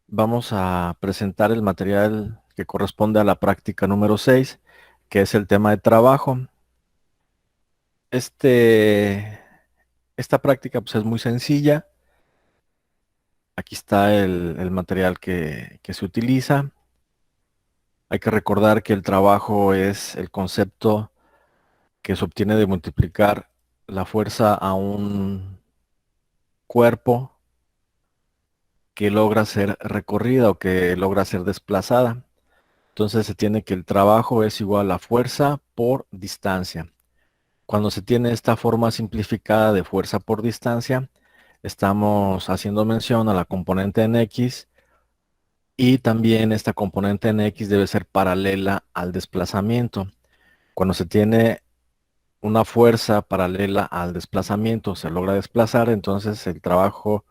Vamos a presentar el material que corresponde a la práctica número 6, que es el tema de trabajo. Esta práctica pues, es muy sencilla. Aquí está el material que se utiliza. Hay que recordar que el trabajo es el concepto que se obtiene de multiplicar la fuerza a un cuerpo que logra ser recorrida o que logra ser desplazada. Entonces se tiene que el trabajo es igual a fuerza por distancia. Cuando se tiene esta forma simplificada de fuerza por distancia, estamos haciendo mención a la componente en X y también esta componente en X debe ser paralela al desplazamiento. Cuando se tiene una fuerza paralela al desplazamiento, se logra desplazar, entonces el trabajo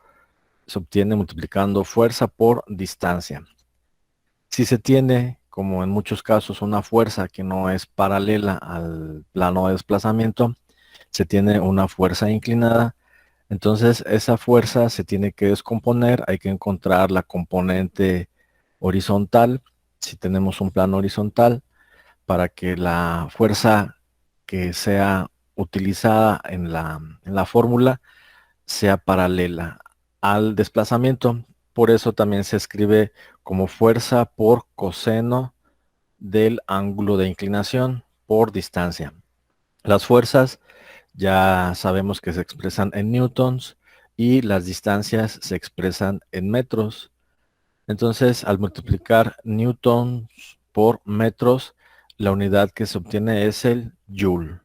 se obtiene multiplicando fuerza por distancia. Si se tiene, como en muchos casos, una fuerza que no es paralela al plano de desplazamiento, se tiene una fuerza inclinada. Entonces esa fuerza se tiene que descomponer, hay que encontrar la componente horizontal, si tenemos un plano horizontal, para que la fuerza que sea utilizada en la fórmula sea paralela al desplazamiento. Por eso también se escribe como fuerza por coseno del ángulo de inclinación por distancia. Las fuerzas ya sabemos que se expresan en newtons y las distancias se expresan en metros. Entonces, al multiplicar newtons por metros, la unidad que se obtiene es el joule.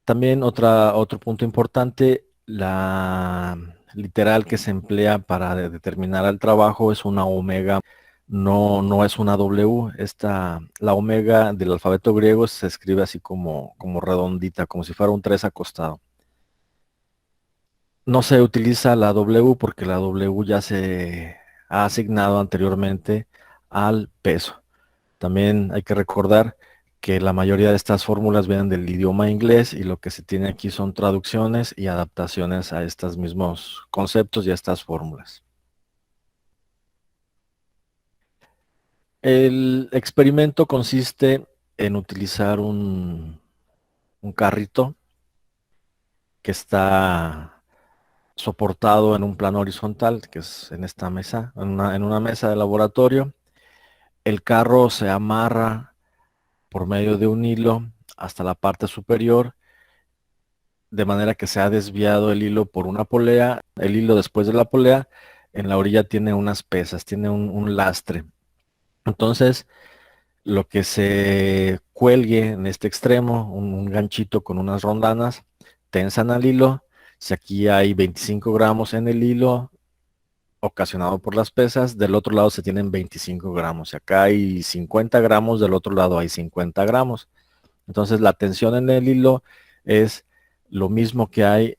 También otro punto importante, la literal que se emplea para determinar el trabajo es una omega, no es una W. La omega del alfabeto griego se escribe así como redondita, como si fuera un 3 acostado. No se utiliza la W porque la W ya se ha asignado anteriormente al peso. También hay que recordar que la mayoría de estas fórmulas vienen del idioma inglés y lo que se tiene aquí son traducciones y adaptaciones a estos mismos conceptos y a estas fórmulas. El experimento consiste en utilizar un carrito que está soportado en un plano horizontal, que es en esta mesa, en una mesa de laboratorio. El carro se amarra por medio de un hilo hasta la parte superior, de manera que se ha desviado el hilo por una polea. El hilo después de la polea, en la orilla tiene unas pesas, tiene un lastre. Entonces, lo que se cuelgue en este extremo, un ganchito con unas rondanas, tensan al hilo. Si aquí hay 25 gramos en el hilo, ocasionado por las pesas, del otro lado se tienen 25 gramos. Si acá hay 50 gramos, del otro lado hay 50 gramos. Entonces la tensión en el hilo es lo mismo que hay.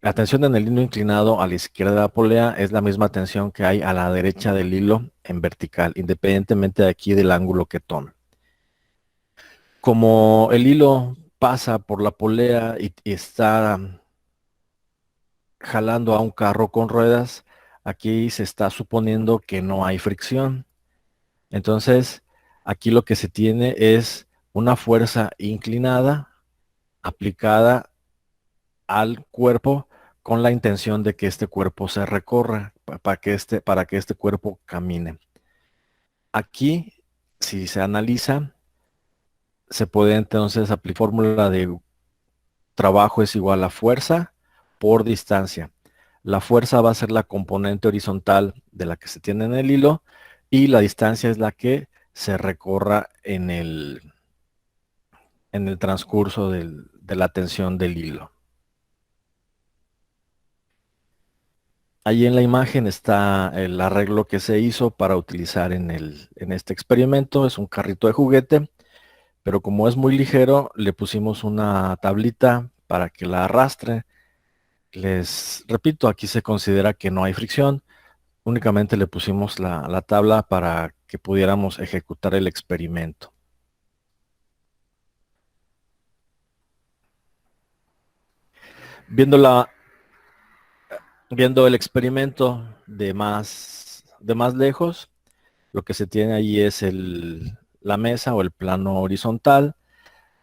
La tensión en el hilo inclinado a la izquierda de la polea es la misma tensión que hay a la derecha del hilo en vertical, independientemente de aquí del ángulo que tome. Como el hilo pasa por la polea y está jalando a un carro con ruedas, aquí se está suponiendo que no hay fricción. Entonces, aquí lo que se tiene es una fuerza inclinada aplicada al cuerpo con la intención de que este cuerpo se recorra, para que este cuerpo camine. Aquí, si se analiza, se puede entonces aplicar fórmula de trabajo es igual a fuerza por distancia. La fuerza va a ser la componente horizontal de la que se tiene en el hilo y la distancia es la que se recorra en el transcurso de la tensión del hilo. Ahí en la imagen está el arreglo que se hizo para utilizar en este experimento. Es un carrito de juguete, pero como es muy ligero, le pusimos una tablita para que la arrastre. Les repito, aquí se considera que no hay fricción. Únicamente le pusimos la tabla para que pudiéramos ejecutar el experimento. Viendo Viendo el experimento de más lejos, lo que se tiene ahí es la mesa o el plano horizontal.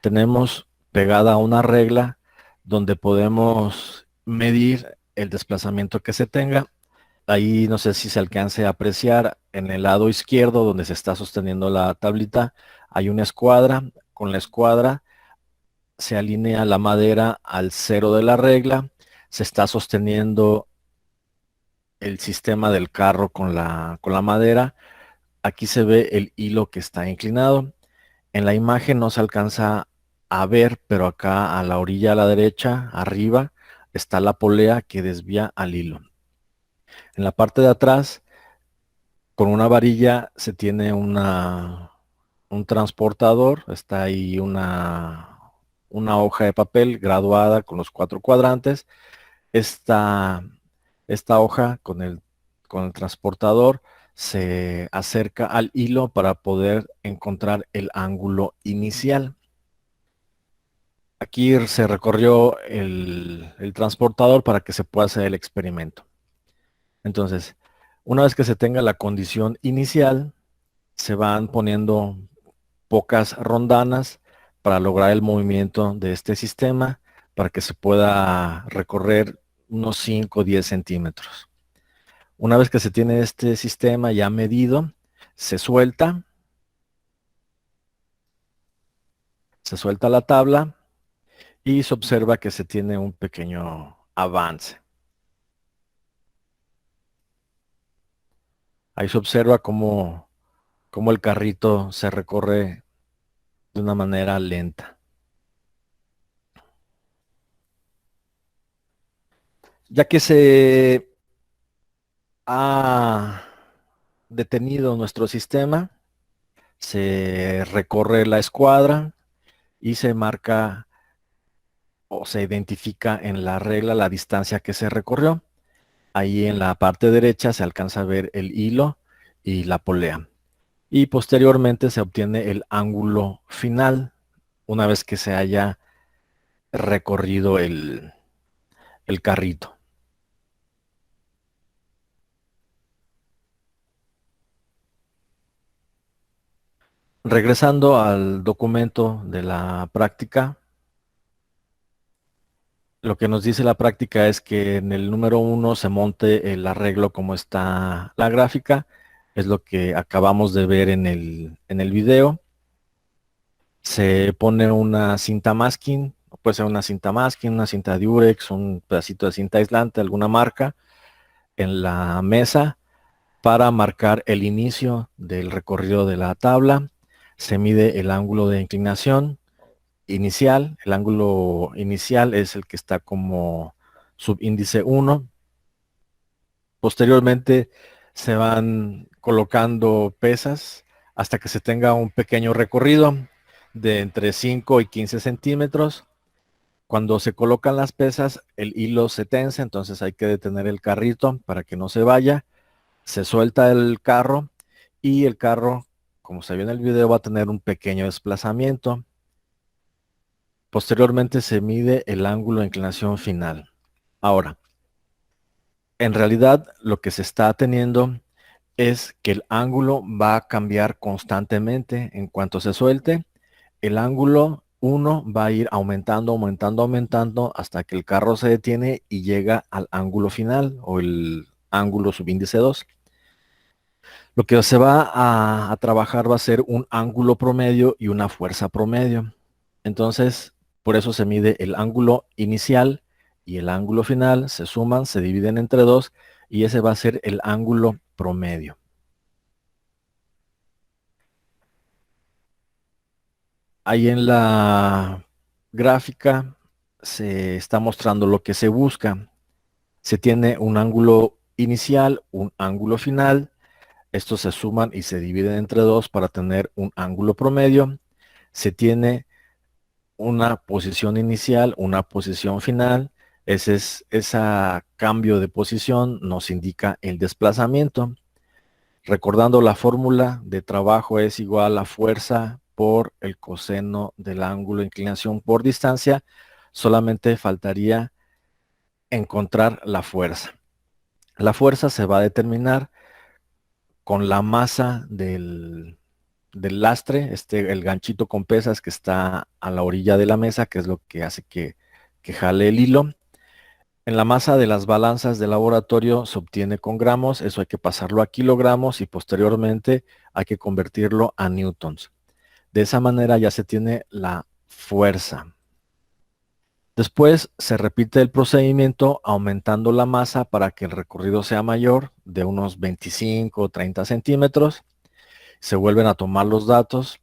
Tenemos pegada una regla donde podemos medir el desplazamiento que se tenga. Ahí no sé si se alcance a apreciar en el lado izquierdo donde se está sosteniendo la tablita, hay una escuadra. Con la escuadra se alinea la madera al cero de la regla, se está sosteniendo el sistema del carro con la madera. Aquí se ve el hilo que está inclinado. En la imagen no se alcanza a ver, pero acá a la orilla a la derecha, arriba, está la polea que desvía al hilo. En la parte de atrás, con una varilla se tiene un transportador, está ahí una hoja de papel graduada con los 4 cuadrantes. Esta, esta hoja con el transportador se acerca al hilo para poder encontrar el ángulo inicial. Aquí se recorrió el transportador para que se pueda hacer el experimento. Entonces, una vez que se tenga la condición inicial, se van poniendo pocas rondanas para lograr el movimiento de este sistema para que se pueda recorrer unos 5 o 10 centímetros. Una vez que se tiene este sistema ya medido, se suelta la tabla y se observa que se tiene un pequeño avance. Ahí se observa cómo el carrito se recorre de una manera lenta. Ya que se ha detenido nuestro sistema, se recorre la escuadra y se marca o se identifica en la regla la distancia que se recorrió. Ahí en la parte derecha se alcanza a ver el hilo y la polea. Y posteriormente se obtiene el ángulo final una vez que se haya recorrido el carrito. Regresando al documento de la práctica, lo que nos dice la práctica es que en el número 1 se monte el arreglo como está la gráfica. Es lo que acabamos de ver en el video. Se pone una cinta masking, puede ser una cinta masking, una cinta Durex, un pedacito de cinta aislante, alguna marca, en la mesa para marcar el inicio del recorrido de la tabla. Se mide el ángulo de inclinación inicial. El ángulo inicial es el que está como subíndice 1. Posteriormente se van colocando pesas hasta que se tenga un pequeño recorrido de entre 5 y 15 centímetros. Cuando se colocan las pesas, el hilo se tensa, entonces hay que detener el carrito para que no se vaya. Se suelta el carro y el carro, como se vio en el video, va a tener un pequeño desplazamiento. Posteriormente se mide el ángulo de inclinación final. Ahora, en realidad lo que se está teniendo es que el ángulo va a cambiar constantemente. En cuanto se suelte, el ángulo 1 va a ir aumentando, aumentando, aumentando hasta que el carro se detiene y llega al ángulo final o el ángulo subíndice 2. Lo que se va a trabajar va a ser un ángulo promedio y una fuerza promedio. Entonces, por eso se mide el ángulo inicial y el ángulo final, se suman, se dividen entre 2 y ese va a ser el ángulo promedio. Ahí en la gráfica se está mostrando lo que se busca. Se tiene un ángulo inicial, un ángulo final. Estos se suman y se dividen entre 2 para tener un ángulo promedio. Se tiene una posición inicial, una posición final. Ese cambio de posición nos indica el desplazamiento. Recordando la fórmula de trabajo es igual a fuerza por el coseno del ángulo de inclinación por distancia. Solamente faltaría encontrar la fuerza. La fuerza se va a determinar con la masa del lastre, el ganchito con pesas que está a la orilla de la mesa, que es lo que hace que jale el hilo. En la masa de las balanzas de laboratorio se obtiene con gramos, eso hay que pasarlo a kilogramos y posteriormente hay que convertirlo a newtons. De esa manera ya se tiene la fuerza. Después se repite el procedimiento aumentando la masa para que el recorrido sea mayor, de unos 25 o 30 centímetros. Se vuelven a tomar los datos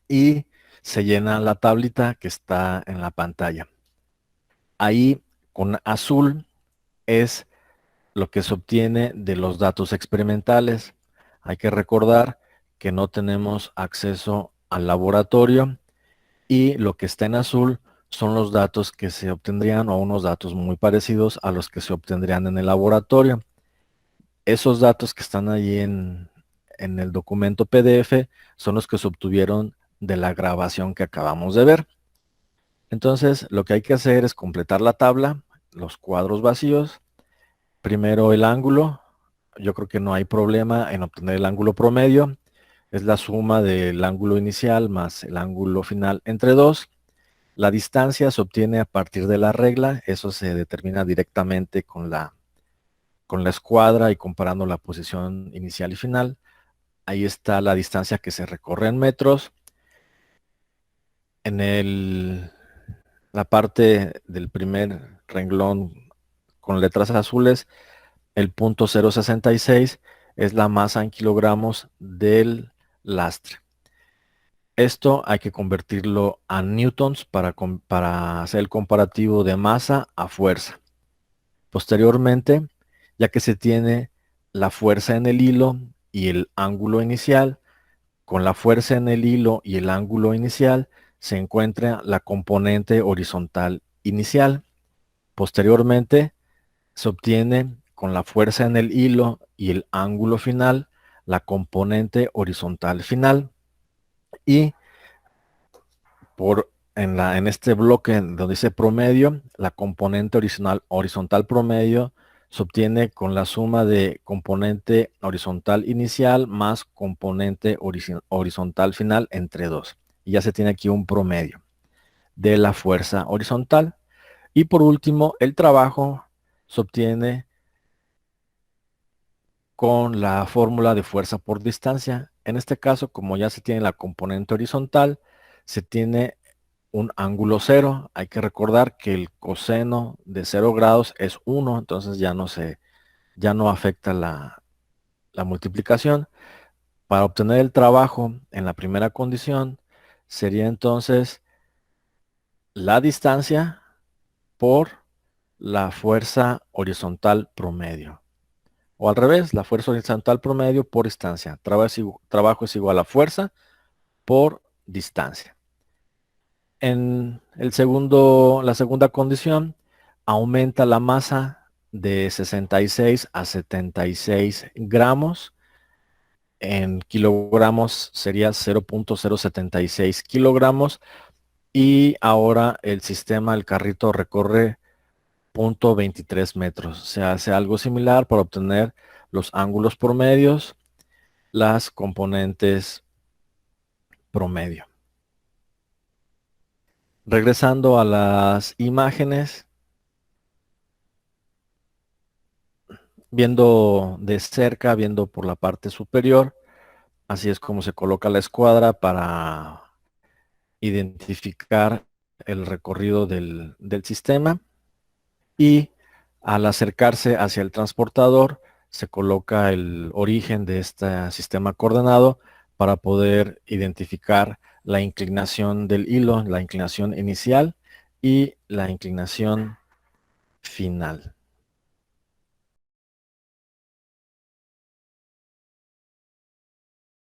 y se llena la tablita que está en la pantalla. Ahí con azul es lo que se obtiene de los datos experimentales. Hay que recordar que no tenemos acceso al laboratorio y lo que está en azul son los datos que se obtendrían o unos datos muy parecidos a los que se obtendrían en el laboratorio. Esos datos que están ahí en el documento PDF son los que se obtuvieron de la grabación que acabamos de ver. Entonces, lo que hay que hacer es completar la tabla, los cuadros vacíos. Primero el ángulo. Yo creo que no hay problema en obtener el ángulo promedio. Es la suma del ángulo inicial más el ángulo final entre dos. La distancia se obtiene a partir de la regla. Eso se determina directamente con la escuadra y comparando la posición inicial y final. Ahí está la distancia que se recorre en metros. En la parte del primer renglón con letras azules, el punto 0,66 es la masa en kilogramos del lastre. Esto hay que convertirlo a newtons para hacer el comparativo de masa a fuerza. Posteriormente, ya que se tiene la fuerza en el hilo y el ángulo inicial, con la fuerza en el hilo y el ángulo inicial se encuentra la componente horizontal inicial. Posteriormente, se obtiene con la fuerza en el hilo y el ángulo final la componente horizontal final. Y en este bloque donde dice promedio, la componente horizontal promedio se obtiene con la suma de componente horizontal inicial más componente horizontal final entre dos. Y ya se tiene aquí un promedio de la fuerza horizontal. Y por último, el trabajo se obtiene con la fórmula de fuerza por distancia. En este caso, como ya se tiene la componente horizontal, se tiene un ángulo cero. Hay que recordar que el coseno de 0 grados es 1, entonces ya no afecta la multiplicación. Para obtener el trabajo en la primera condición, sería entonces la distancia por la fuerza horizontal promedio. O al revés, la fuerza horizontal promedio por distancia. Trabajo es igual a fuerza por distancia. En la segunda condición, aumenta la masa de 66 a 76 gramos. En kilogramos sería 0,076 kilogramos. Y ahora el carrito recorre 0,23 metros. Se hace algo similar para obtener los ángulos promedios, las componentes promedio. Regresando a las imágenes, viendo de cerca, viendo por la parte superior, así es como se coloca la escuadra para identificar el recorrido del sistema. Y al acercarse hacia el transportador, se coloca el origen de este sistema coordenado para poder identificar la inclinación del hilo, la inclinación inicial y la inclinación final.